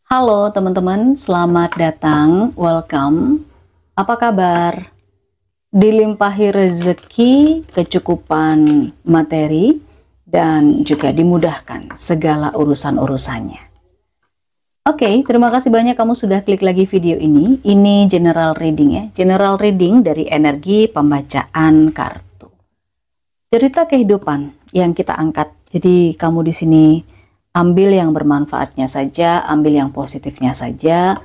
Halo teman-teman, selamat datang, welcome. Apa kabar? Dilimpahi rezeki, kecukupan materi, dan juga dimudahkan segala urusan-urusannya. Oke, terima kasih banyak kamu sudah klik lagi video ini. Ini general reading ya, general reading dari energi pembacaan kartu. Cerita kehidupan yang kita angkat. Jadi kamu di sini ambil yang bermanfaatnya saja, ambil yang positifnya saja.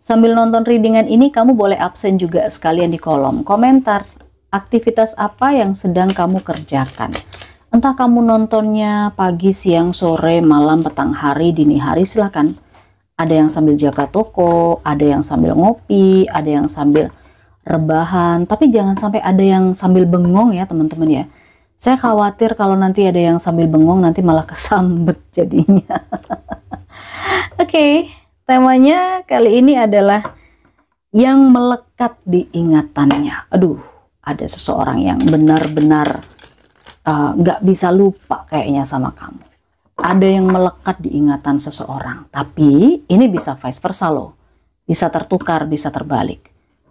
Sambil nonton readingan ini, kamu boleh absen juga sekalian di kolom komentar. Aktivitas apa yang sedang kamu kerjakan? Entah kamu nontonnya pagi, siang, sore, malam, petang hari, dini hari, silakan. Ada yang sambil jaga toko, ada yang sambil ngopi, ada yang sambil rebahan. Tapi jangan sampai ada yang sambil bengong ya teman-teman ya. Saya khawatir kalau nanti ada yang sambil bengong nanti malah kesambet jadinya. Oke, temanya kali ini adalah yang melekat di ingatannya. Aduh, ada seseorang yang benar-benar nggak bisa lupa kayaknya sama kamu. Ada yang melekat di ingatan seseorang. Tapi ini bisa vice versa loh. Bisa tertukar, bisa terbalik.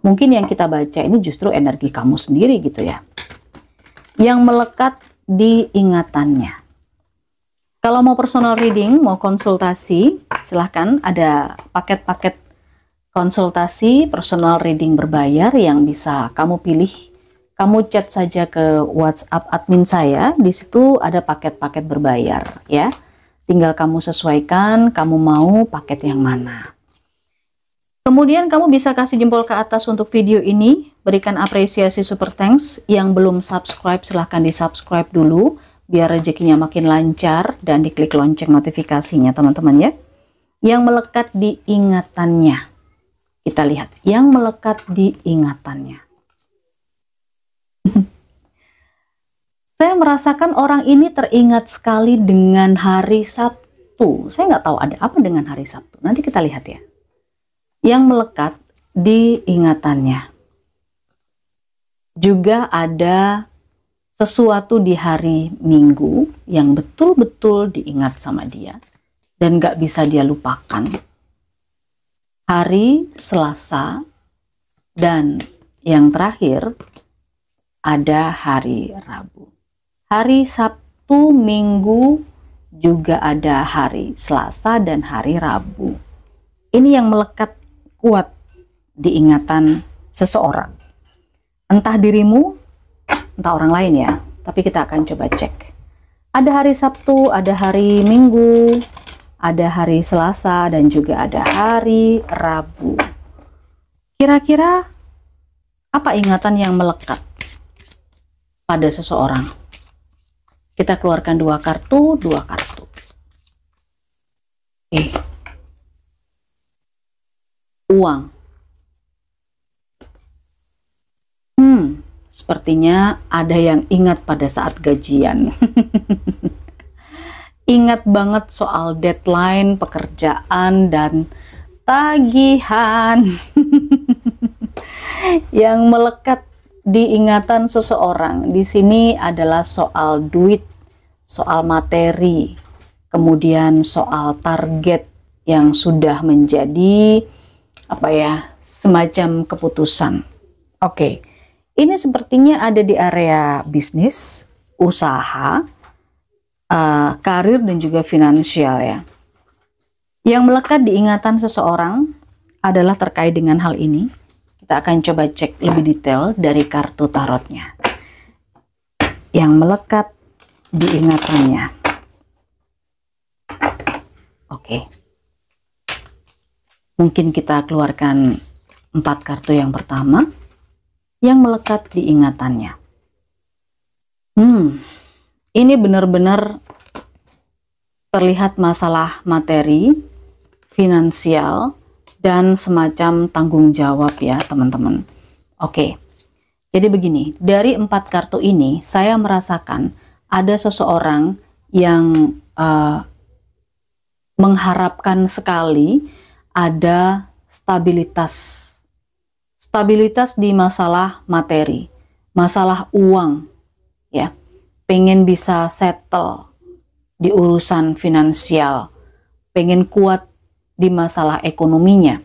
Mungkin yang kita baca ini justru energi kamu sendiri gitu ya. Yang melekat di ingatannya. Kalau mau personal reading, mau konsultasi, silahkan ada paket-paket konsultasi personal reading berbayar yang bisa kamu pilih. Kamu chat saja ke WhatsApp admin saya, di situ ada paket-paket berbayar ya. Tinggal kamu sesuaikan, kamu mau paket yang mana. Kemudian kamu bisa kasih jempol ke atas untuk video ini, berikan apresiasi super thanks. Yang belum subscribe silahkan di subscribe dulu, biar rezekinya makin lancar dan diklik lonceng notifikasinya teman-teman ya. Yang melekat di ingatannya, kita lihat, yang melekat di ingatannya. Saya merasakan orang ini teringat sekali dengan hari Sabtu. Saya nggak tahu ada apa dengan hari Sabtu, nanti kita lihat ya. Yang melekat di ingatannya. Juga ada sesuatu di hari Minggu yang betul-betul diingat sama dia dan gak bisa dia lupakan. Hari Selasa dan yang terakhir ada hari Rabu. Hari Sabtu, Minggu, juga ada hari Selasa dan hari Rabu. Ini yang melekat kuat di ingatan seseorang. Entah dirimu, entah orang lain ya. Tapi kita akan coba cek. Ada hari Sabtu, ada hari Minggu, ada hari Selasa, dan juga ada hari Rabu. Kira-kira apa ingatan yang melekat pada seseorang? Kita keluarkan dua kartu. Oke. Uang. Sepertinya ada yang ingat pada saat gajian. Ingat banget soal deadline, pekerjaan, dan tagihan. Yang melekat di ingatan seseorang di sini adalah soal duit, soal materi, kemudian soal target yang sudah menjadi apa ya, semacam keputusan. Oke, ini sepertinya ada di area bisnis, usaha, karir, dan juga finansial ya. Yang melekat di ingatan seseorang adalah terkait dengan hal ini. Kita akan coba cek lebih detail dari kartu tarotnya. Yang melekat di ingatannya. Oke. Mungkin kita keluarkan 4 kartu yang pertama. Yang melekat di ingatannya. Ini benar-benar terlihat masalah materi, finansial, dan semacam tanggung jawab ya teman-teman. Oke, jadi begini, dari 4 kartu ini saya merasakan ada seseorang yang mengharapkan sekali ada stabilitas di masalah materi, masalah uang ya, pengen bisa settle di urusan finansial, pengen kuat di masalah ekonominya.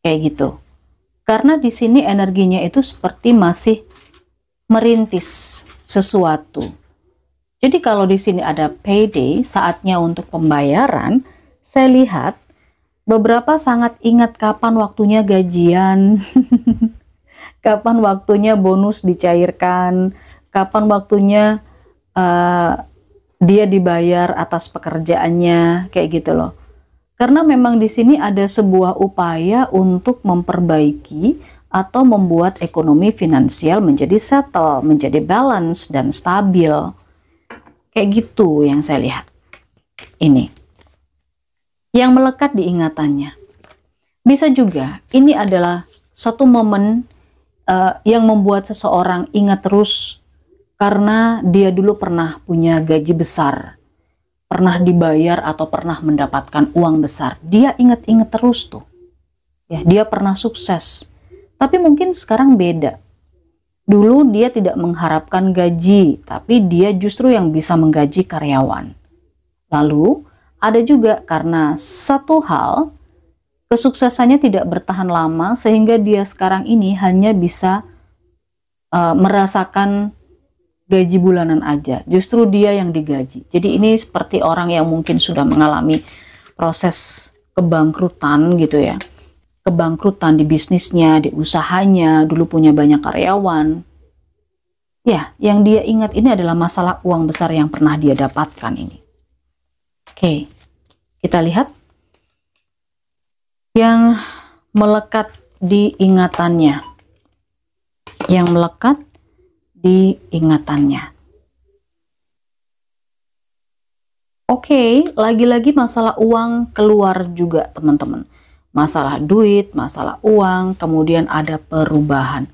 Kayak gitu. Karena di sini energinya itu seperti masih merintis sesuatu. Jadi kalau di sini ada payday, saatnya untuk pembayaran, saya lihat beberapa sangat ingat kapan waktunya gajian, kapan waktunya bonus dicairkan, kapan waktunya dia dibayar atas pekerjaannya, kayak gitu loh. Karena memang di sini ada sebuah upaya untuk memperbaiki atau membuat ekonomi finansial menjadi settle, menjadi balance dan stabil. Kayak gitu yang saya lihat. Ini. Yang melekat di ingatannya. Bisa juga ini adalah satu momen yang membuat seseorang ingat terus karena dia dulu pernah punya gaji besar, pernah dibayar atau pernah mendapatkan uang besar. Dia ingat-ingat terus tuh. Ya, dia pernah sukses. Tapi mungkin sekarang beda. Dulu dia tidak mengharapkan gaji, tapi dia justru yang bisa menggaji karyawan. Lalu ada juga karena satu hal, kesuksesannya tidak bertahan lama sehingga dia sekarang ini hanya bisa merasakan gaji bulanan aja. Justru dia yang digaji. Jadi ini seperti orang yang mungkin sudah mengalami proses kebangkrutan gitu ya. Kebangkrutan di bisnisnya, di usahanya, dulu punya banyak karyawan. Ya, yang dia ingat ini adalah masalah uang besar yang pernah dia dapatkan ini. Oke, kita lihat yang melekat di ingatannya. Yang melekat di ingatannya. Oke, lagi-lagi masalah uang keluar juga teman-teman. Masalah duit, masalah uang, kemudian ada perubahan.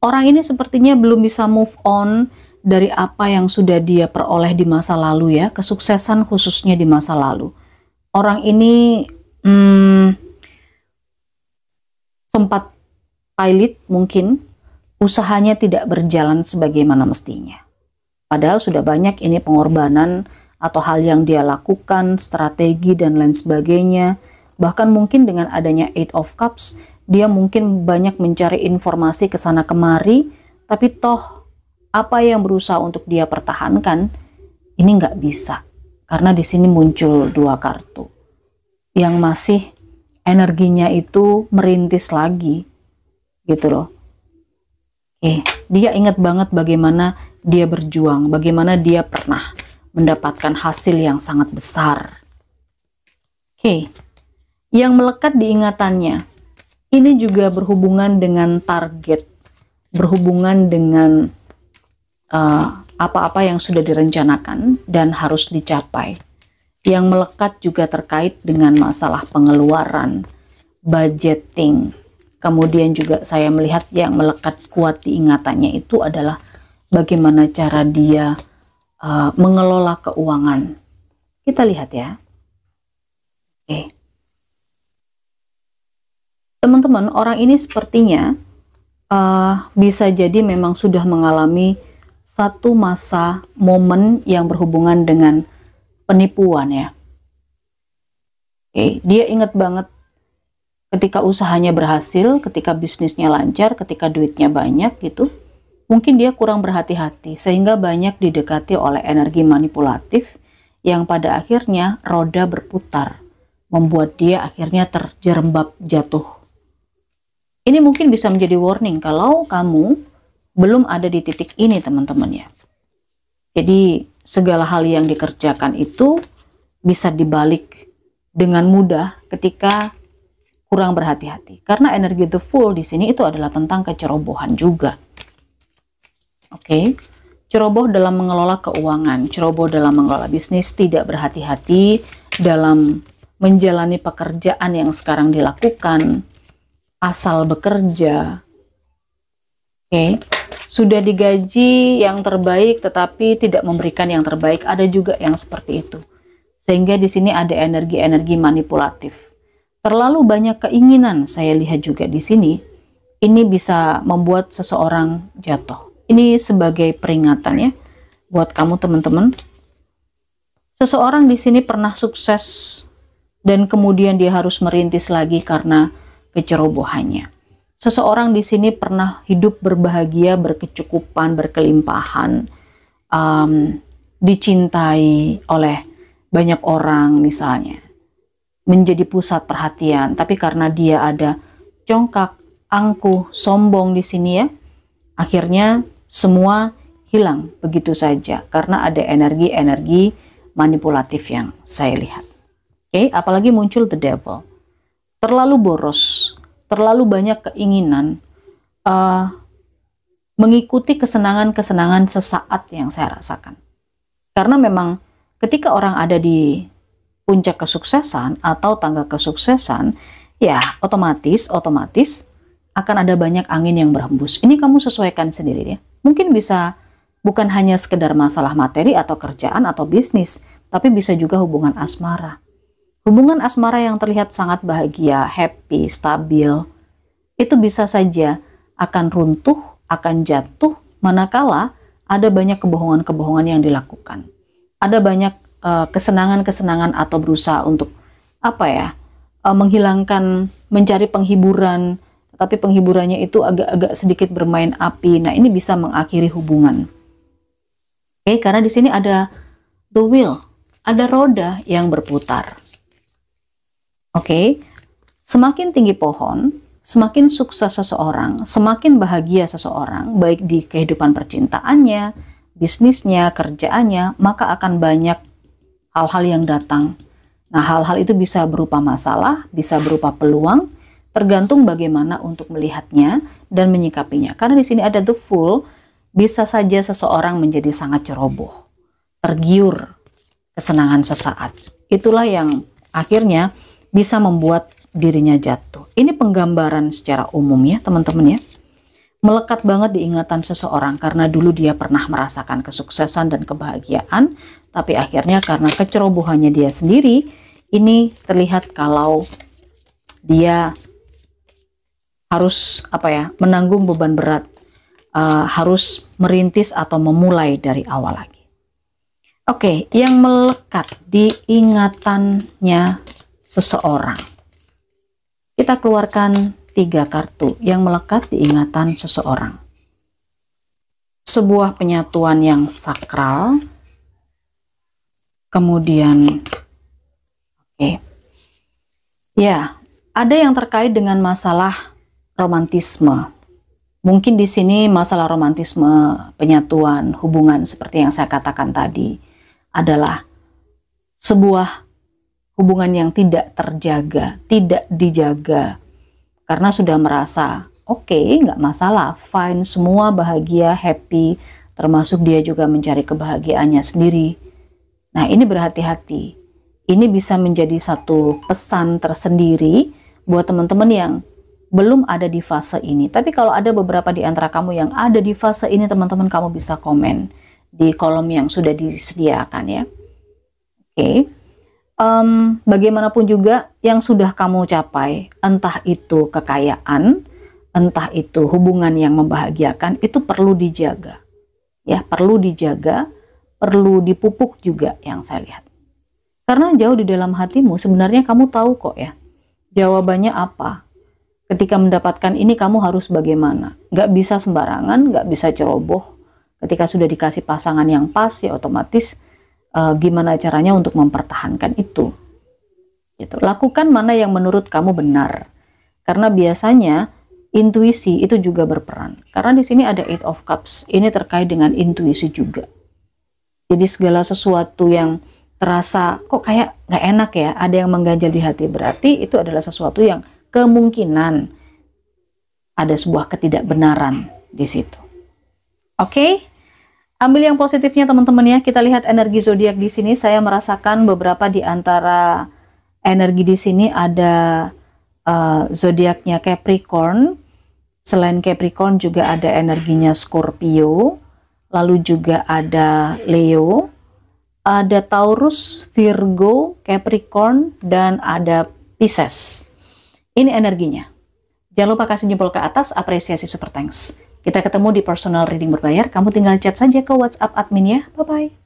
Orang ini sepertinya belum bisa move on dari apa yang sudah dia peroleh di masa lalu ya, kesuksesan khususnya di masa lalu. Orang ini sempat pailit mungkin, usahanya tidak berjalan sebagaimana mestinya. Padahal sudah banyak ini pengorbanan atau hal yang dia lakukan, strategi dan lain sebagainya. Bahkan mungkin dengan adanya Eight of Cups, dia mungkin banyak mencari informasi ke sana kemari, tapi toh apa yang berusaha untuk dia pertahankan, ini nggak bisa. Karena di sini muncul dua kartu, yang masih energinya itu merintis lagi, gitu loh. Oke, dia ingat banget bagaimana dia berjuang, bagaimana dia pernah mendapatkan hasil yang sangat besar. Oke. Yang melekat di ingatannya, ini juga berhubungan dengan target, berhubungan dengan apa-apa yang sudah direncanakan dan harus dicapai. Yang melekat juga terkait dengan masalah pengeluaran, budgeting. Kemudian juga saya melihat yang melekat kuat di ingatannya itu adalah bagaimana cara dia mengelola keuangan. Kita lihat ya. Oke. Teman-teman, orang ini sepertinya bisa jadi memang sudah mengalami satu masa momen yang berhubungan dengan penipuan ya. Oke, dia ingat banget ketika usahanya berhasil, ketika bisnisnya lancar, ketika duitnya banyak gitu. Mungkin dia kurang berhati-hati sehingga banyak didekati oleh energi manipulatif yang pada akhirnya roda berputar, membuat dia akhirnya terjerembab jatuh. Ini mungkin bisa menjadi warning kalau kamu belum ada di titik ini teman-teman ya. Jadi segala hal yang dikerjakan itu bisa dibalik dengan mudah ketika kurang berhati-hati. Karena energi the fool di sini itu adalah tentang kecerobohan juga. Oke. Ceroboh dalam mengelola keuangan, ceroboh dalam mengelola bisnis, tidak berhati-hati dalam menjalani pekerjaan yang sekarang dilakukan. Asal bekerja, oke, sudah digaji yang terbaik tetapi tidak memberikan yang terbaik. Ada juga yang seperti itu, sehingga di sini ada energi-energi manipulatif. Terlalu banyak keinginan saya lihat juga di sini. Ini bisa membuat seseorang jatuh. Ini sebagai peringatan ya buat kamu teman-teman. Seseorang di sini pernah sukses dan kemudian dia harus merintis lagi karena kecerobohannya. Seseorang di sini pernah hidup berbahagia, berkecukupan, berkelimpahan, dicintai oleh banyak orang misalnya, menjadi pusat perhatian, tapi karena dia ada congkak, angkuh, sombong di sini ya, akhirnya semua hilang begitu saja karena ada energi-energi manipulatif yang saya lihat. Oke, apalagi muncul the devil. Terlalu boros, terlalu banyak keinginan, mengikuti kesenangan-kesenangan sesaat yang saya rasakan. Karena memang ketika orang ada di puncak kesuksesan atau tangga kesuksesan, ya otomatis akan ada banyak angin yang berhembus. Ini kamu sesuaikan sendiri ya. Mungkin bisa bukan hanya sekedar masalah materi atau kerjaan atau bisnis, tapi bisa juga hubungan asmara. Hubungan asmara yang terlihat sangat bahagia, happy, stabil, itu bisa saja akan runtuh, akan jatuh, manakala ada banyak kebohongan-kebohongan yang dilakukan. Ada banyak kesenangan-kesenangan atau berusaha untuk menghilangkan, mencari penghiburan, tapi penghiburannya itu agak-agak sedikit bermain api. Nah, ini bisa mengakhiri hubungan. Oke, karena di sini ada the wheel, ada roda yang berputar. Oke, semakin tinggi pohon, semakin sukses seseorang, semakin bahagia seseorang, baik di kehidupan percintaannya, bisnisnya, kerjaannya, maka akan banyak hal-hal yang datang. Nah, hal-hal itu bisa berupa masalah, bisa berupa peluang, tergantung bagaimana untuk melihatnya dan menyikapinya. Karena di sini ada the fool, bisa saja seseorang menjadi sangat ceroboh, tergiur kesenangan sesaat. Itulah yang akhirnya bisa membuat dirinya jatuh. Ini penggambaran secara umum ya teman-teman ya. Melekat banget di ingatan seseorang karena dulu dia pernah merasakan kesuksesan dan kebahagiaan, tapi akhirnya karena kecerobohannya dia sendiri, ini terlihat kalau dia harus menanggung beban berat, harus merintis atau memulai dari awal lagi. Oke, yang melekat di ingatannya seseorang. Kita keluarkan 3 kartu yang melekat di ingatan seseorang. Sebuah penyatuan yang sakral. Kemudian, ya, ada yang terkait dengan masalah romantisme. Mungkin di sini masalah romantisme, penyatuan, hubungan seperti yang saya katakan tadi adalah sebuah hubungan yang tidak terjaga, tidak dijaga. Karena sudah merasa, oke, nggak masalah, fine, semua bahagia, happy, termasuk dia juga mencari kebahagiaannya sendiri. Nah, ini berhati-hati. Ini bisa menjadi satu pesan tersendiri buat teman-teman yang belum ada di fase ini. Tapi kalau ada beberapa di antara kamu yang ada di fase ini, teman-teman kamu bisa komen di kolom yang sudah disediakan ya. Oke. Bagaimanapun juga yang sudah kamu capai, entah itu kekayaan, entah itu hubungan yang membahagiakan, itu perlu dijaga. Ya, perlu dijaga, perlu dipupuk juga yang saya lihat. Karena jauh di dalam hatimu sebenarnya kamu tahu kok ya, jawabannya apa. Ketika mendapatkan ini kamu harus bagaimana. Nggak bisa sembarangan, nggak bisa ceroboh. Ketika sudah dikasih pasangan yang pas, ya otomatis gimana caranya untuk mempertahankan itu. Gitu. Lakukan mana yang menurut kamu benar. Karena biasanya intuisi itu juga berperan. Karena di sini ada 8 of Cups. Ini terkait dengan intuisi juga. Jadi segala sesuatu yang terasa kok kayak nggak enak ya, ada yang mengganjal di hati, berarti itu adalah sesuatu yang kemungkinan ada sebuah ketidakbenaran di situ. Oke, ambil yang positifnya teman-teman ya. Kita lihat energi zodiak di sini. Saya merasakan beberapa di antara energi di sini ada zodiaknya Capricorn. Selain Capricorn juga ada energinya Scorpio, lalu juga ada Leo, ada Taurus, Virgo, Capricorn, dan ada Pisces. Ini energinya. Jangan lupa kasih jempol ke atas, apresiasi super thanks. Kita ketemu di personal reading berbayar. Kamu tinggal chat saja ke WhatsApp admin ya. Bye-bye.